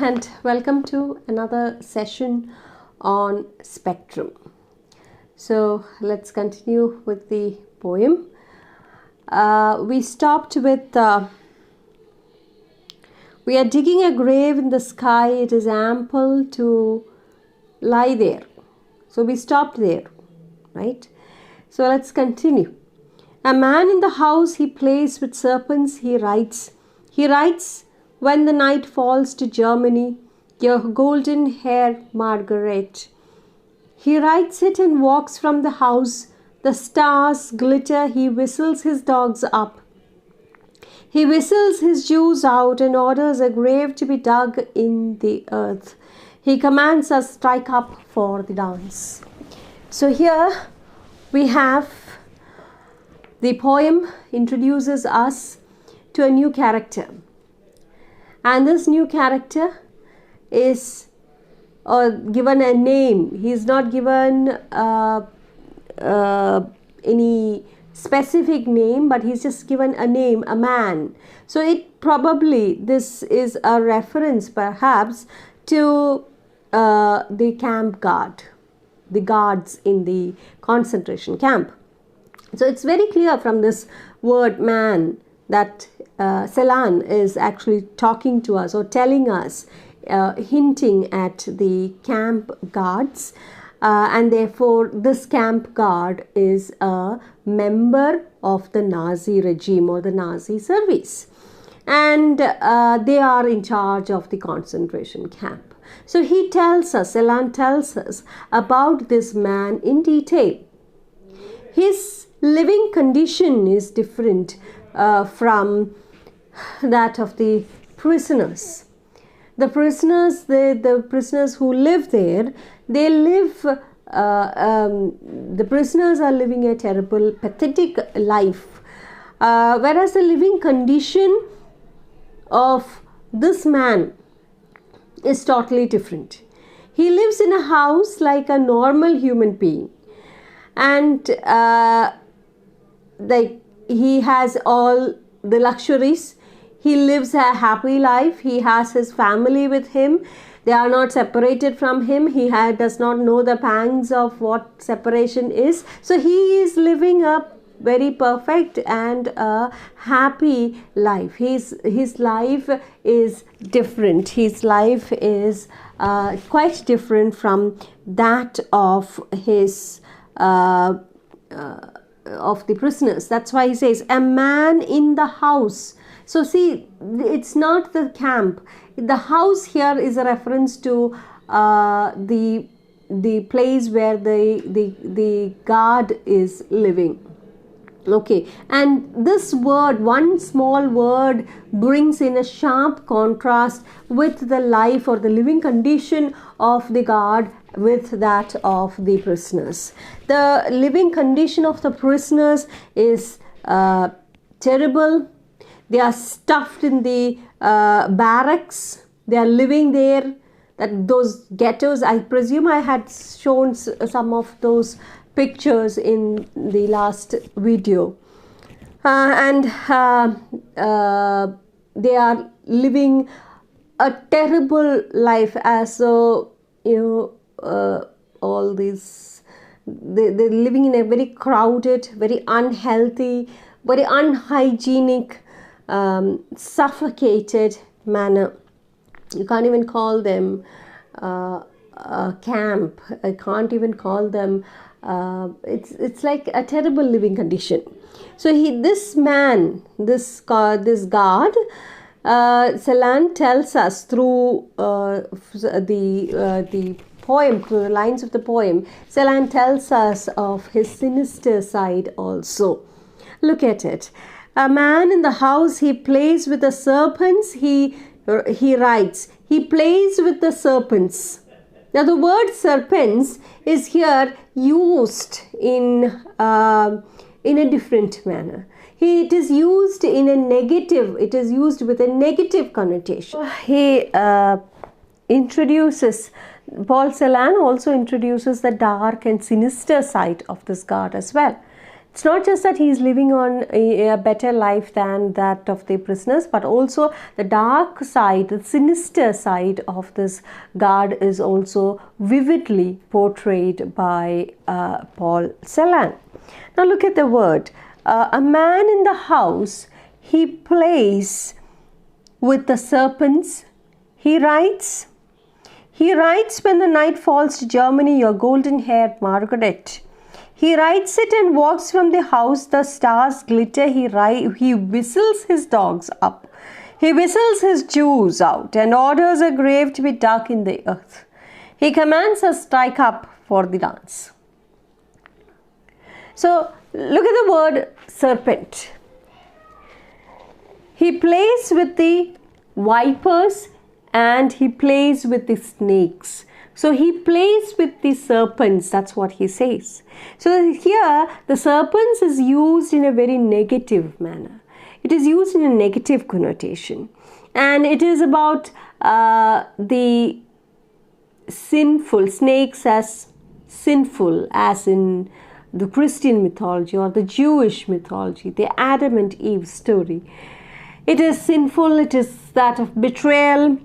and welcome to another session on spectrum. So let's continue with the poem. We stopped with we are digging a grave in the sky, it is ample to lie there. So we stopped there, right? So let's continue. A man in the house, he plays with serpents, he writes when the night falls to Germany, your golden hair, Margaret. He writes it and walks from the house. The stars glitter, he whistles his dogs up. He whistles his Jews out and orders a grave to be dug in the earth. He commands us strike up for the dance. So here we have the poem introduces us to a new character. And this new character is given a name. He is not given any specific name, but he's just given a name, a man. So this is a reference perhaps to the camp guard, the guards in the concentration camp. So it's very clear from this word man that Celan is actually talking to us or telling us, hinting at the camp guards, and therefore this camp guard is a member of the Nazi regime or the Nazi service, and they are in charge of the concentration camp. So he tells us, Celan tells us about this man in detail. His living condition is different from that of the prisoners. The prisoners who live there, the prisoners are living a terrible, pathetic life. Whereas the living condition of this man is totally different. He lives in a house like a normal human being. And he has all the luxuries. He lives a happy life. He has his family with him. They are not separated from him. He does not know the pangs of what separation is. So he is living a very perfect and happy life. His life is different. His life is quite different from that of his of the prisoners. That's why he says a man in the house. So see, it's not the camp. The house here is a reference to the place where the guard is living. Okay, and this word, one small word, brings in a sharp contrast with the life or the living condition of the guard with that of the prisoners. The living condition of the prisoners is terrible. They are stuffed in the barracks. They are living there. Those ghettos, I presume I had shown some of those pictures in the last video. And they are living a terrible life as all these, they're living in a very crowded, very unhealthy, very unhygienic, suffocated manner. You can't even call them a camp. I can't even call them. It's like a terrible living condition. So this guard, Celan tells us through the poem, through the lines of the poem, Celan tells us of his sinister side also. Look at it. A man in the house, he plays with the serpents. He writes, he plays with the serpents. Now the word serpents is here used in a different manner. It is used in a negative, it is used with a negative connotation. He introduces, Paul Celan also introduces the dark and sinister side of this guard as well. it's not just that he is living on a better life than that of the prisoners, but also the dark side, the sinister side of this guard is also vividly portrayed by Paul Celan. Now look at the word. A man in the house, he plays with the serpents. He writes when the night falls to Germany, your golden-haired Margaret. He writes it and walks from the house, the stars glitter. He whistles his dogs up. He whistles his Jews out and orders a grave to be dug in the earth. He commands us strike up for the dance. So look at the word serpent. He plays with the vipers and he plays with the snakes. So he plays with the serpents, that's what he says. So here the serpents is used in a very negative manner. It is used in a negative connotation. And it is about the sinful, snakes as sinful, as in the Christian mythology or the Jewish mythology, the Adam and Eve story. It is sinful, it is that of betrayal,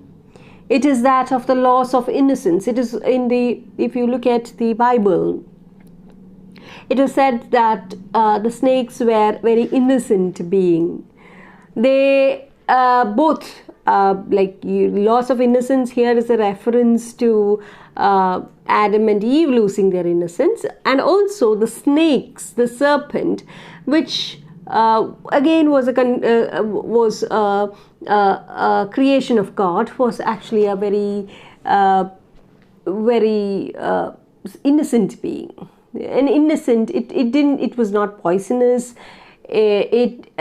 it is that of the loss of innocence. It is if you look at the Bible, it is said that the snakes were very innocent beings. They both, loss of innocence here is a reference to Adam and Eve losing their innocence, and also the snakes, the serpent, which again was a creation of God, was actually a very innocent being. An innocent, it was not poisonous. It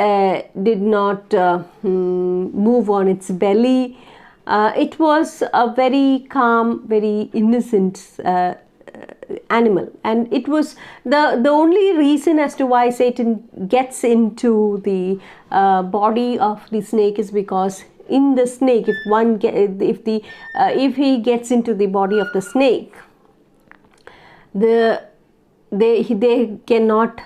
did not move on its belly. It was a very calm, very innocent animal, and it was the only reason as to why Satan gets into the body of the snake is because in the snake, if he gets into the body of the snake, they cannot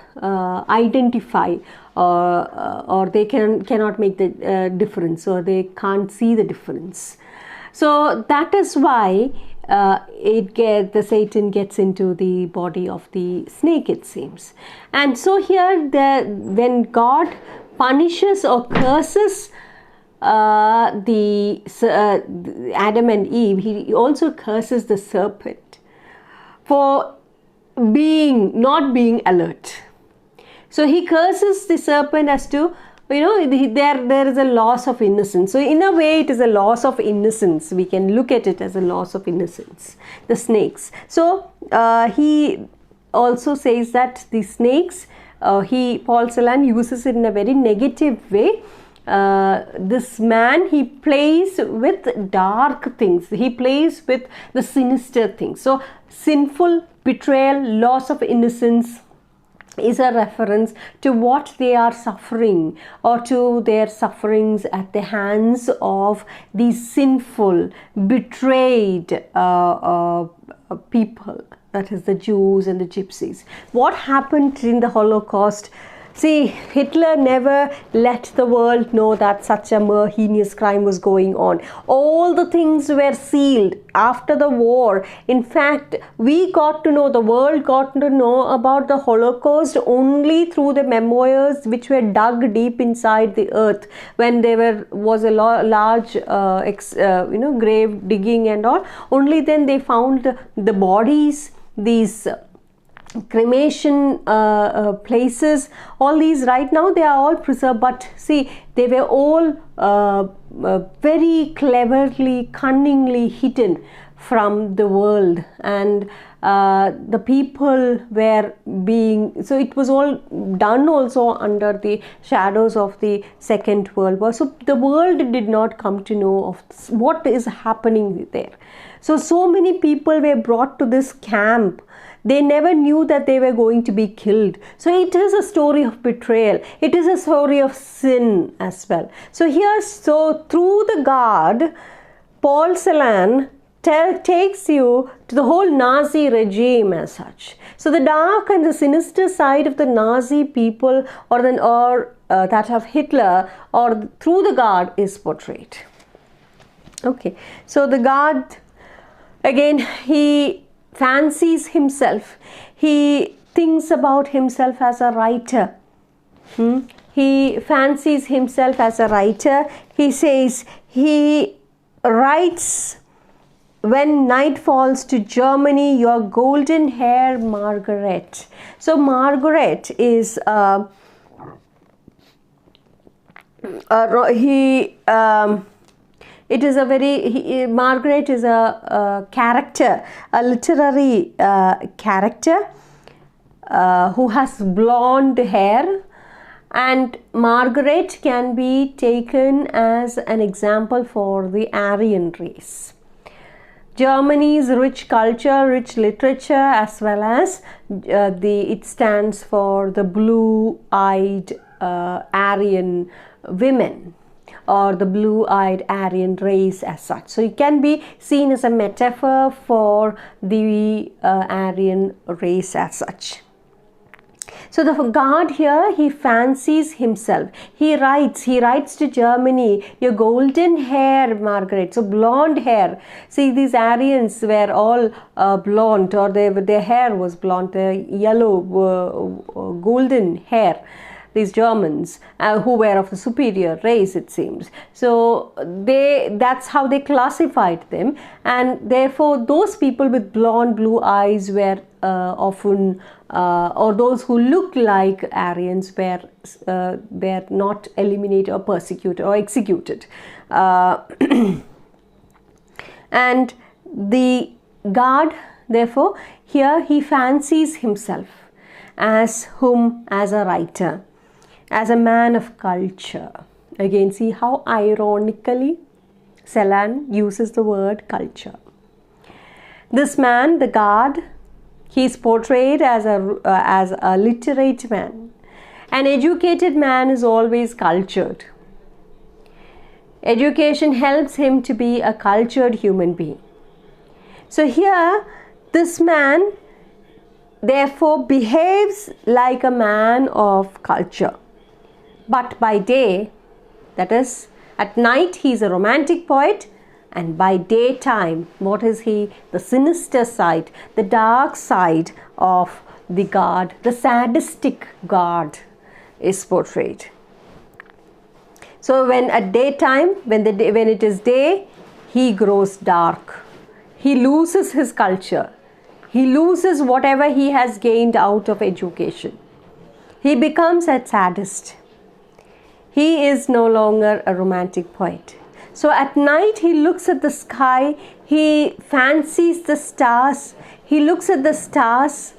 identify or they cannot make the difference, or they can't see the difference. So that is why the Satan gets into the body of the snake, it seems. And so here when God punishes or curses the Adam and Eve, he also curses the serpent for not being alert. So he curses the serpent as to, there is a loss of innocence. So in a way it is a loss of innocence. We can look at it as a loss of innocence, the snakes. So he also says that the snakes, Paul Celan uses it in a very negative way. This man, he plays with dark things. He plays with the sinister things. So sinful, betrayal, loss of innocence is a reference to what they are suffering, or to their sufferings at the hands of these sinful, betrayed people, that is the Jews and the Gypsies. What happened in the Holocaust? See, Hitler never let the world know that such a heinous crime was going on. All the things were sealed after the war. In fact, the world got to know about the Holocaust only through the memoirs which were dug deep inside the earth, when there was a large grave digging and all. Only then they found the bodies, these cremation places, all these right now they are all preserved, but see, they were all very cleverly, cunningly hidden from the world, and the people were so it was all done also under the shadows of the Second World War. So the world did not come to know of what is happening there. So many people were brought to this camp. They never knew that they were going to be killed. So it is a story of betrayal. It is a story of sin as well. So here, through the guard, Paul Celan takes you to the whole Nazi regime as such. So the dark and the sinister side of the Nazi people, or that of Hitler, or through the God, is portrayed. Okay, so the God, again, he fancies himself. He thinks about himself as a writer. He fancies himself as a writer. He says he writes, "When night falls to Germany, your golden hair, Margaret." So Margaret is Margaret is a character, a literary character who has blonde hair, and Margaret can be taken as an example for the Aryan race. Germany's rich culture, rich literature, as well as it stands for the blue-eyed Aryan women, or the blue-eyed Aryan race as such. So it can be seen as a metaphor for the Aryan race as such. So the God here, he fancies himself. He writes to Germany, "Your golden hair, Margaret." So blonde hair. See, these Aryans were all blonde, or their hair was blonde, yellow, golden hair. These Germans who were of the superior race, it seems. So that's how they classified them, and therefore those people with blonde blue eyes were often, or those who looked like Aryans were not eliminated or persecuted or executed. And the God, therefore, here he fancies himself as a writer, as a man of culture. Again, see how ironically Celan uses the word culture. This man, the God, he is portrayed as a literate man. An educated man is always cultured. Education helps him to be a cultured human being. So here, this man therefore behaves like a man of culture. But by day, that is, at night, he is a romantic poet, and by daytime, what is he? The sinister side, the dark side of the God, the sadistic God is portrayed. So when at daytime, when it is day, he grows dark. He loses his culture. He loses whatever he has gained out of education. He becomes a sadist. He is no longer a romantic poet. So at night he looks at the sky, he fancies the stars, he looks at the stars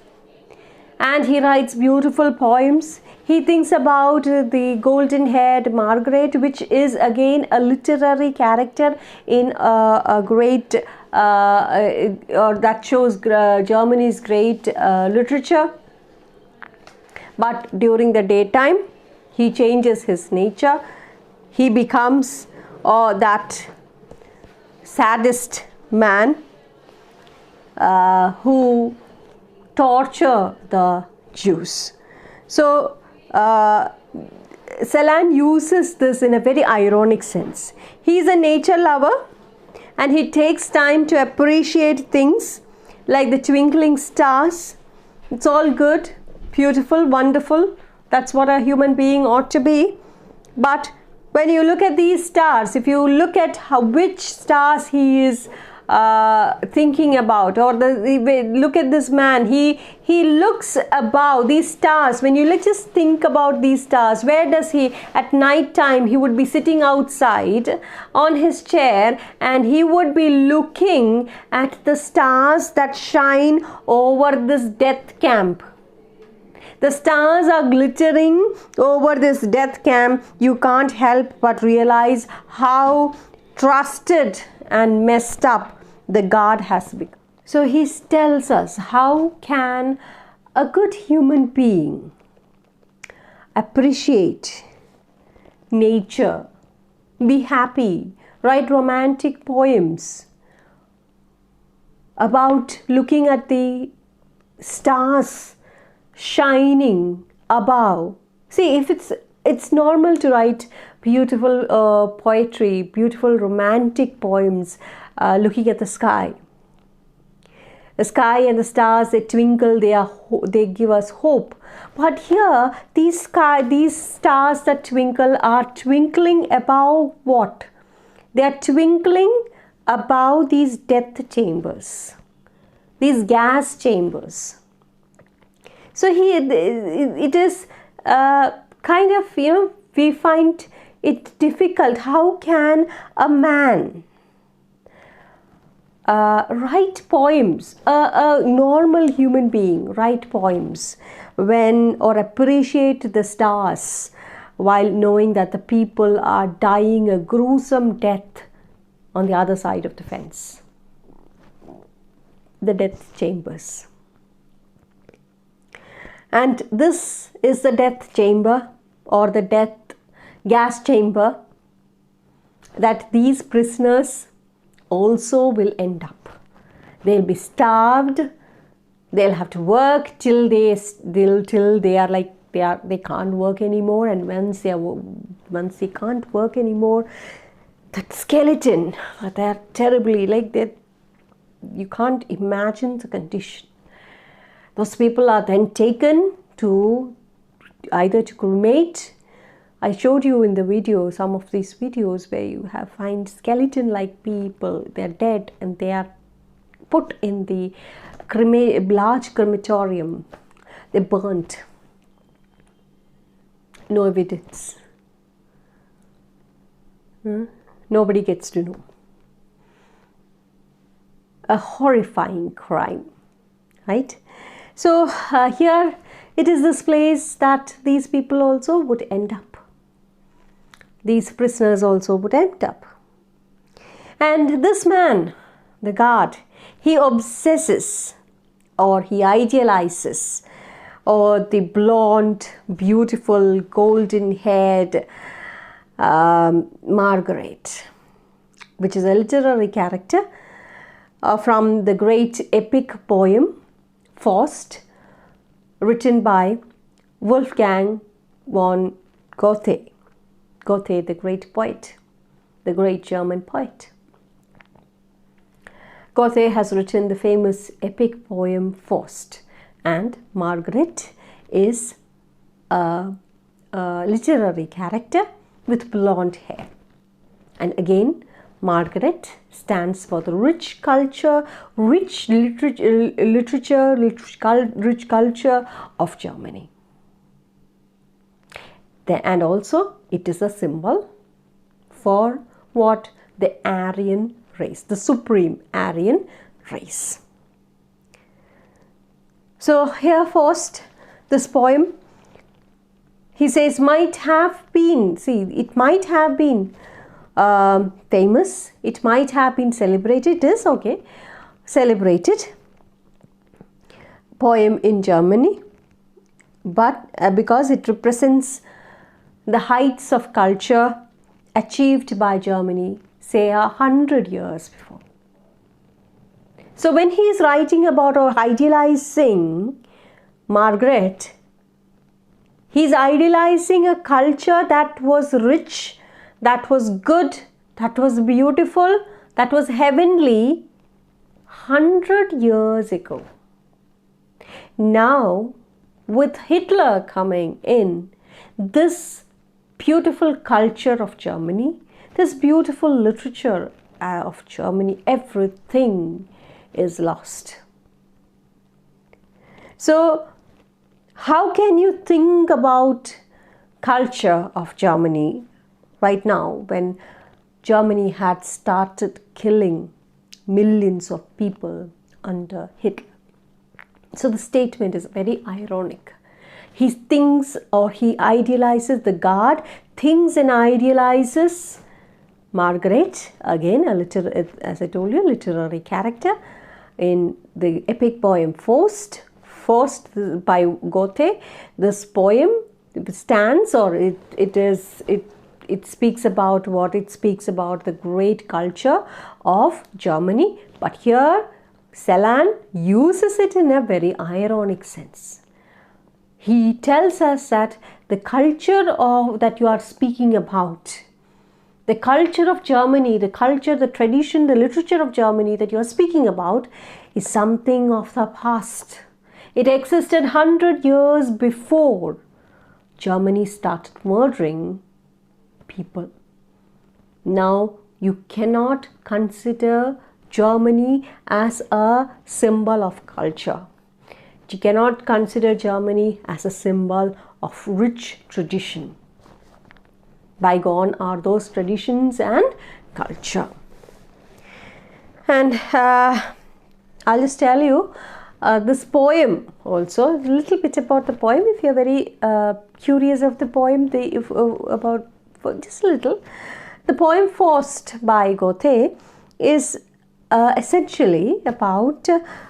and he writes beautiful poems. He thinks about the golden-haired Margaret, which is again a literary character in a great, or that shows Germany's great literature. But during the daytime, he changes his nature. He becomes that sadist man who torture the Jews. So Celan uses this in a very ironic sense. He is a nature lover and he takes time to appreciate things like the twinkling stars. It's all good, beautiful, wonderful. That's what a human being ought to be. But when you look at these stars, if you look at which stars he is thinking about, or look at this man, he looks above these stars. When you just think about these stars, where does he, at night time, he would be sitting outside on his chair and he would be looking at the stars that shine over this death camp. The stars are glittering over this death camp. You can't help but realize how trusted and messed up the God has become. So he tells us, how can a good human being appreciate nature, be happy, write romantic poems, about looking at the stars shining above. See, if it's normal to write beautiful poetry, beautiful romantic poems, looking at the sky. The sky and the stars, they twinkle, they give us hope. But here, these stars that twinkle are twinkling above what? They are twinkling above these death chambers, these gas chambers. So it is kind of, we find it difficult. How can a man write poems, a normal human being write poems or appreciate the stars while knowing that the people are dying a gruesome death on the other side of the fence, the death chambers. And this is the death chamber or the death gas chamber that these prisoners also will end up. They'll be starved. They'll have to work till they are like they can't work anymore. And once they can't work anymore, that skeleton, they're terribly like that. You can't imagine the condition. Those people are then taken to either to cremate. I showed you in the video some of these videos where you find skeleton-like people. They're dead and they are put in the large crematorium. They're burnt. No evidence. Nobody gets to know. A horrifying crime, right? So here it is this place that these people also would end up. These prisoners also would end up. And this man, the guard, he obsesses or he idealizes the blonde, beautiful, golden-haired Margaret, which is a literary character from the great epic poem Faust, written by Wolfgang von Goethe. Goethe, the great poet, the great German poet. Goethe has written the famous epic poem Faust, and Margaret is a literary character with blonde hair. And again, Margaret stands for the rich culture, rich literature, rich culture of Germany. And also, it is a symbol for what? The Aryan race, the supreme Aryan race. So here first, this poem, he says, might have been, see, it might have been famous, it might have been celebrated, it is okay, celebrated poem in Germany, but because it represents the heights of culture achieved by Germany, say 100 years before. So when he is writing about or idealizing Margaret, he is idealizing a culture that was rich, that was good, that was beautiful, that was heavenly 100 years ago. Now, with Hitler coming in, this beautiful culture of Germany, this beautiful literature of Germany, everything is lost. So, how can you think about culture of Germany right now when Germany had started killing millions of people under Hitler? So the statement is very ironic. He thinks or he idealizes the god, thinks and idealizes Margaret, again, as I told you, a literary character in the epic poem Faust by Goethe. This poem stands, or it speaks about what? It speaks about the great culture of Germany. But here Celan uses it in a very ironic sense. He tells us that the culture that you are speaking about, the culture of Germany, the culture, the tradition, the literature of Germany that you are speaking about is something of the past. It existed 100 years before Germany started murdering people. Now you cannot consider Germany as a symbol of culture. You cannot consider Germany as a symbol of rich tradition. Bygone are those traditions and culture. And I'll just tell you this poem also, a little bit about the poem. If you're very curious of the poem, just a little. The poem Faust by Goethe is essentially about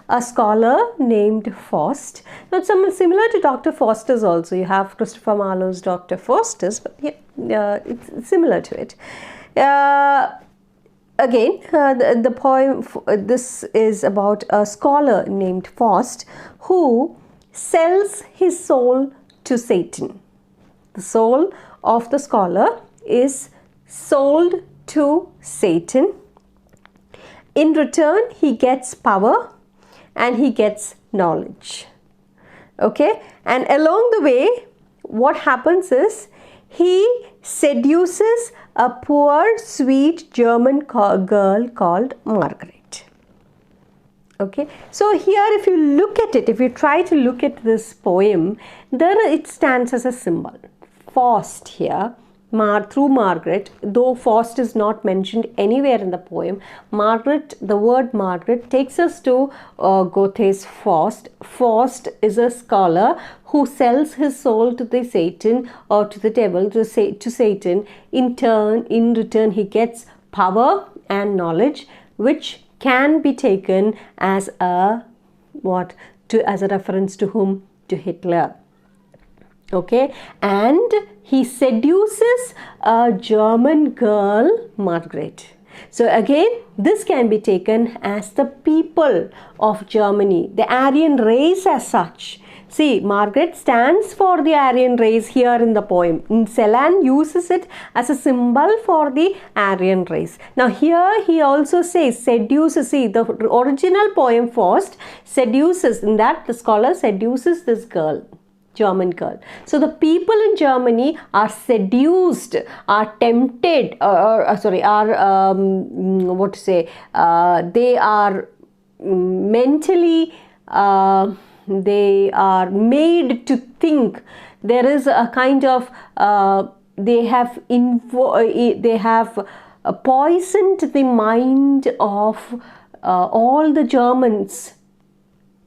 a scholar named Faust. Now, it's similar to Dr. Faustus also. You have Christopher Marlowe's Dr. Faustus, but yeah, it's similar to it. Again, the poem, this is about a scholar named Faust who sells his soul to Satan. The soul of the scholar is sold to Satan. In return, he gets power and he gets knowledge. Okay, and along the way, what happens is he seduces a poor, sweet German girl called Margaret. Okay, so here if you look at it, if you try to look at this poem, there it stands as a symbol. Faust here, through Margaret, though Faust is not mentioned anywhere in the poem, Margaret, the word Margaret takes us to Goethe's Faust. Faust is a scholar who sells his soul to the Satan or to the devil, to Satan. In return, he gets power and knowledge, which can be taken as a reference to whom? To Hitler. Okay, and he seduces a German girl, Margaret. So again, this can be taken as the people of Germany, the Aryan race as such. See, Margaret stands for the Aryan race here in the poem. Celan uses it as a symbol for the Aryan race. Now here he also says seduces. See, the original poem Faust seduces, in that the scholar seduces this girl, German girl. So the people in Germany are seduced, are tempted, they are mentally, they are made to think. There is a kind of, they have poisoned the mind of all the Germans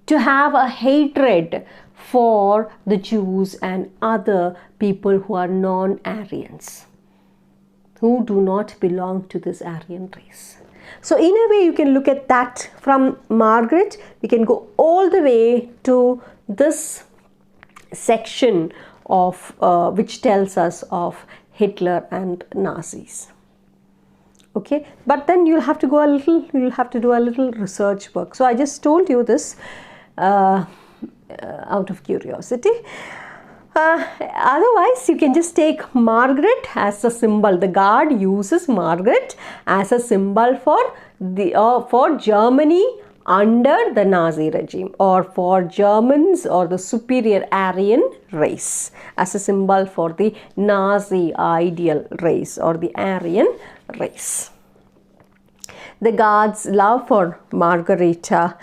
to have a hatred for the Jews and other people who are non-Aryans, who do not belong to this Aryan race. So in a way you can look at that from Margaret. We can go all the way to this section of which tells us of Hitler and Nazis. Okay, but then you'll have to do a little research work. So I just told you this out of curiosity. Otherwise, you can just take Margaret as a symbol. The guard uses Margaret as a symbol for Germany under the Nazi regime, or for Germans or the superior Aryan race, as a symbol for the Nazi ideal race or the Aryan race. The guard's love for Margarita,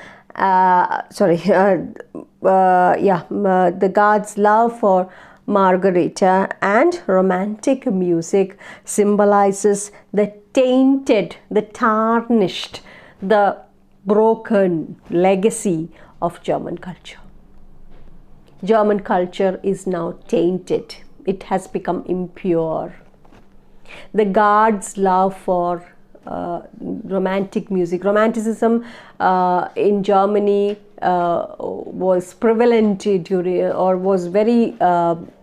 the guard's love for Margarita and romantic music symbolizes the tainted, the tarnished, the broken legacy of German culture. German culture is now tainted. It has become impure. The guard's love for romantic music. Romanticism in Germany was prevalent was very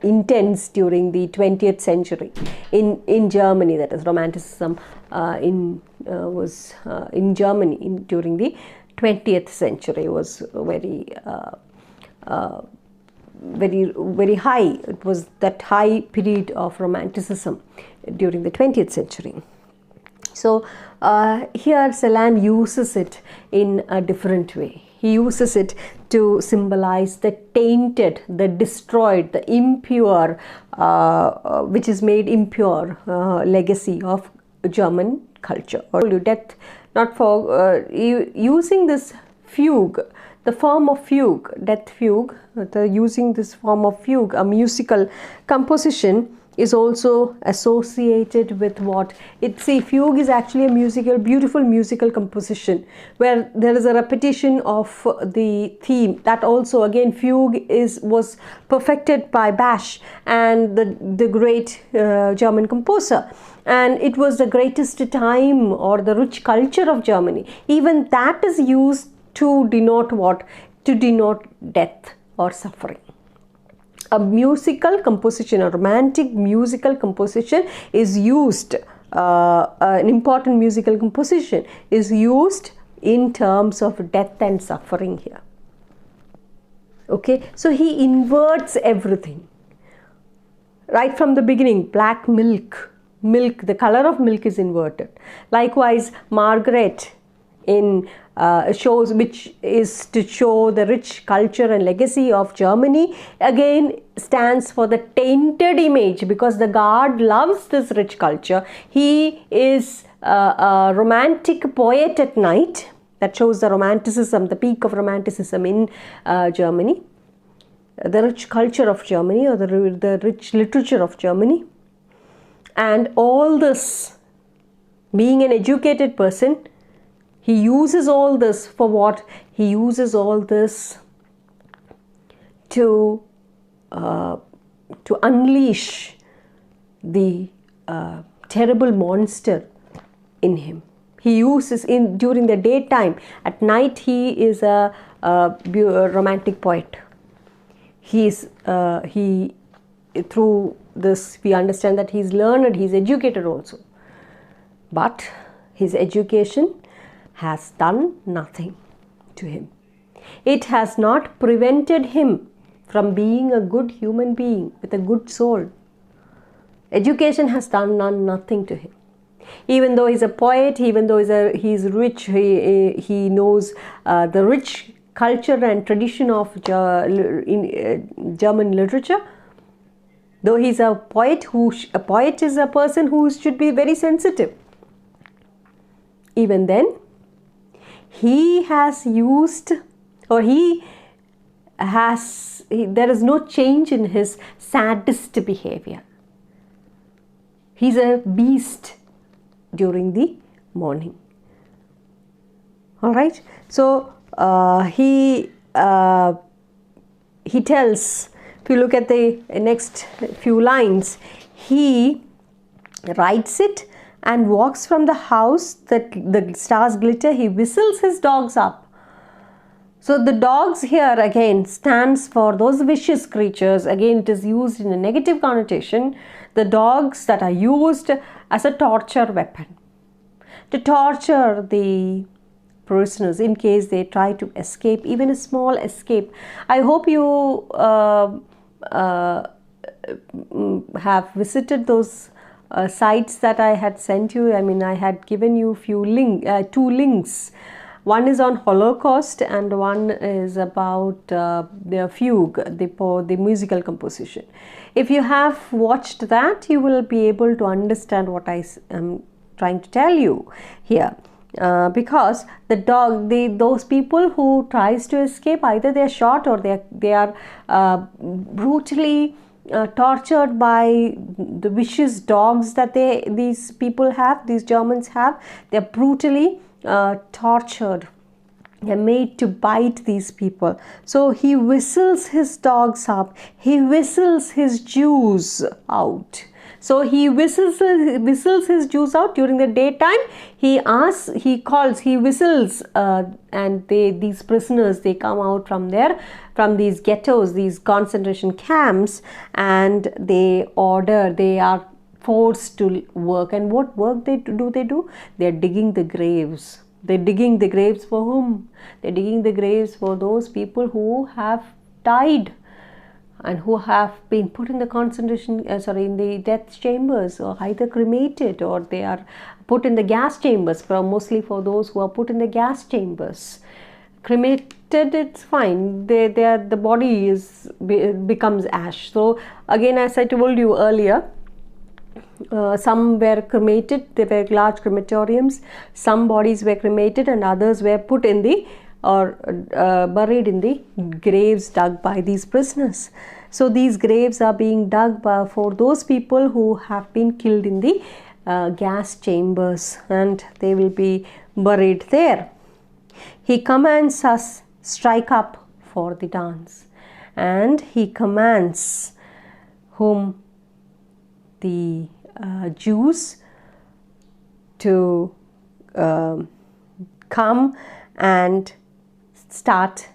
intense during the 20th century. In Germany, that is, Romanticism was in Germany during the 20th century was very high. It was that high period of romanticism during the 20th century. So here Celan uses it in a different way. He uses it to symbolize the tainted, the destroyed, the impure, which is made impure legacy of German culture. Or death, not for using this fugue, the form of fugue, death fugue, using this form of fugue, a musical composition, is also associated with what fugue is actually a beautiful musical composition where there is a repetition of the theme. That also, again, fugue was perfected by Bach, and the great German composer, and it was the greatest time or the rich culture of Germany. Even that is used to denote what? To denote death or suffering. A musical composition, a romantic musical composition is used, an important musical composition is used in terms of death and suffering here. Okay, so he inverts everything. Right from the beginning, black milk, the color of milk is inverted. Likewise, Margaret in shows, which is to show the rich culture and legacy of Germany, again stands for the tainted image, because the god loves this rich culture. He is a romantic poet at night. That shows the romanticism, the peak of romanticism in Germany, the rich culture of Germany, or the rich literature of Germany. And all this, being an educated person, he uses all this for what? He uses all this to unleash the terrible monster in him. He uses during the daytime. At night, he is a romantic poet. Through this, we understand that he is learned, he is educated also. But his education has done nothing to him. It has not prevented him from being a good human being with a good soul. Education has done nothing to him. Even though he's a poet, even though he's rich, he knows the rich culture and tradition of German literature. Though he's a poet, a poet is a person who should be very sensitive. Even then, he has used, or there is no change in his sadist behavior. He's a beast during the morning. All right. So he tells, if you look at the next few lines, he writes it and walks from the house that the stars glitter. He whistles his dogs up. So the dogs here again stands for those vicious creatures. Again, it is used in a negative connotation. The dogs that are used as a torture weapon to torture the prisoners in case they try to escape, even a small escape. I hope you have visited those sites that I had sent you. I mean, I had given you two links. One is on Holocaust and one is about the fugue, the musical composition. If you have watched that, you will be able to understand what I am trying to tell you here. Because those people who tries to escape, either they are shot or they are brutally tortured by the vicious dogs that these people have, these Germans have. They are brutally tortured. They are made to bite these people. So he whistles his dogs up. He whistles his Jews out. So he whistles his Jews out during the daytime. He whistles, and these prisoners, they come out from these ghettos, these concentration camps, and they are forced to work. And what work they do? They are digging the graves. They're digging the graves for whom? They're digging the graves for those people who have died and who have been put in the in the death chambers, or either cremated, or they are put in the gas chambers, mostly for those who are put in the gas chambers. Cremated, it's fine, the body becomes ash. So again, as I told you earlier, some were cremated, they were large crematoriums. Some bodies were cremated and others were put in the buried in the graves dug by these prisoners. So these graves are being dug for those people who have been killed in the gas chambers, and they will be buried there. He commands us, strike up for the dance, and he commands whom? The Jews to come and start.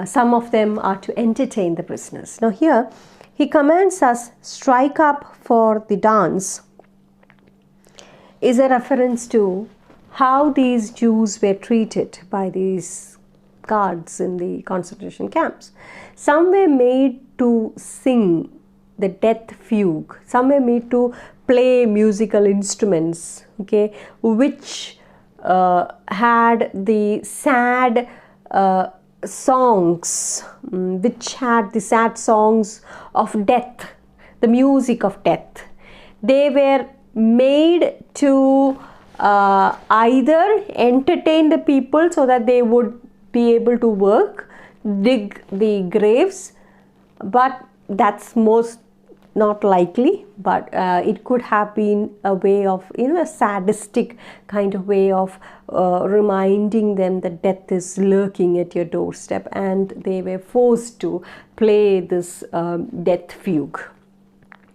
Some of them are to entertain the prisoners. Now here he commands us, strike up for the dance, is a reference to how these Jews were treated by these guards in the concentration camps. Some were made to sing the death fugue. Some were made to play musical instruments, okay, which had the sad songs, which had the sad songs of death, the music of death. They were made to either entertain the people so that they would be able to work, dig the graves, but that's most not likely, but it could have been a way of, a sadistic kind of way of reminding them that death is lurking at your doorstep, and they were forced to play this death fugue.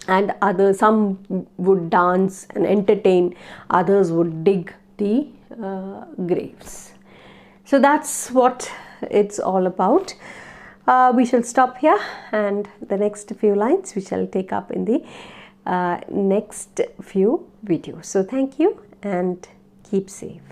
And some would dance and entertain, others would dig the graves. So that's what it's all about. We shall stop here, and the next few lines we shall take up in the next few videos. So thank you and keep safe.